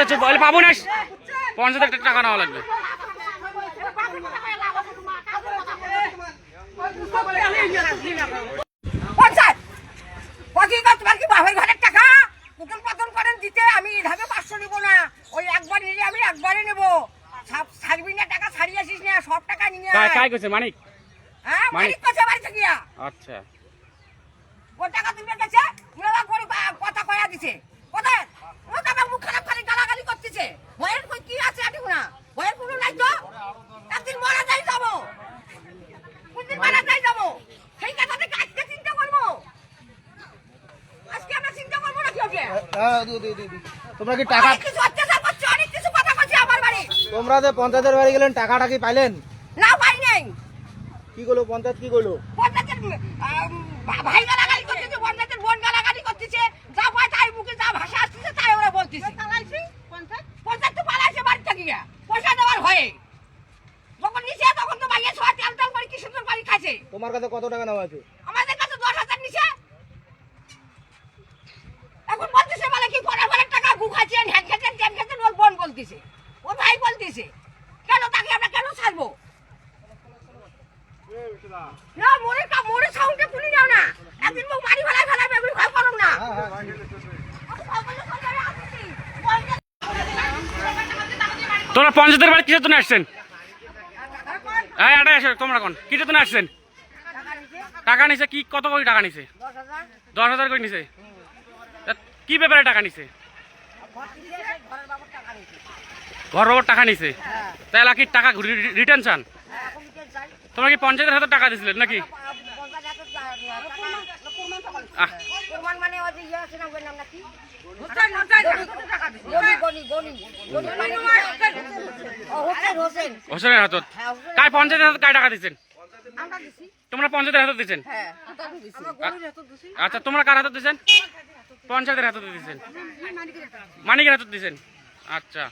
আচ্ছা চুপ বলে পাবো না 50,000 টাকা নেওয়া লাগবে। তোমার কি বাবার ঘরের টাকা পুতুল পাতন করেন দিতে? আমি এভাবে 500 নিবো না, ওই একবার নিলে আমি একবারে নেবো। ছাড়বি না টাকা, ছাড়িয়ে আসিস না, সব টাকা নিয়ে কাই কইছে মানিক? হ্যাঁ মানিক কইছে বাড়িতে গিয়া। আচ্ছা ও টাকা তুমি গেছে ওরা করে কথা কয়া দিছে। কোথায় ও টাকা মুখ খারাপ খালি গালাগালি করতেছে। ভয়ের কই কি আছে আটি না, ভয়ের কোনো নাই তো। একদিন মারা যাই যাবো, কোনদিন মারা যাই যাবো, সেই কথা থেকে আজকে চিন্তা করবো। আজকে আমরা চিন্তা করবো না কি হবে? তোমরা কি টাকা কিছু অত্যাচার করছে, অনেক কিছু কথা করছে আমার বাড়ি। তোমরা যে পঞ্চায়েতের বাড়ি গেলেন টাকাটা কি পাইলেন? না পাই নাই। কি করলো পঞ্চায়েত, কি করলো? পঞ্চায়েতের ভাই গালাগালি করতেছে, পঞ্চায়েতের বোন গালাগালি করতেছে, যা পায় তাই মুখে যা ভাষা আসতেছে তাই ওরা বলতেছে। পঞ্চায়েত তো পালাইছে বাড়ি থেকে গিয়া, পয়সা দেওয়ার ভয়ে। যখন নিচে তখন তো ভাইয়া সবাই তেল তেল করে কি সুন্দর বাড়ি খাইছে। তোমার কাছে কত টাকা নেওয়া আছে? আমাদের কাছে 10,000 নিচে। এখন বলতেছে বলে কি পরের টাকা গু খাইছেন, হ্যাঁ খাইছেন, টেন খাইছেন, ওর বোন বলতেছে, ওর ভাই বলতেছে। কেন তাকে আমরা কেন ছাড়বো? না মোরে সাউন্ডে তুলি নাও না, একদিন মুখ মারি ফেলাই ফেলাবে, এগুলো ভয় করুন না। তোমরা পঞ্চায়েতের বাড়ি কিসের জন্য আসছেন? হ্যাঁ এটা এসে তোমরা কোন কিসের জন্য আসছেন? টাকা নিছে কি, কত কোটি টাকা নিছে? 10,000 করে নিছে। কি ব্যাপারে টাকা নিছে? ঘর বাবার টাকা নিছে, তাহলে কি টাকা রিটার্ন চান? তোমরা কি পঞ্চায়েতের হাতে টাকা দিছিলেন নাকি? হোসেনের হাতত কাই পঞ্চায়েতের হাতে কাই টাকা দিচ্ছেন? তোমরা পঞ্চায়েতের হাতে দিচ্ছেন? আচ্ছা তোমরা কার হাতে দিচ্ছেন? পঞ্চায়েতের হাতে দিচ্ছেন, মানিকের হাতে দিচ্ছেন। আচ্ছা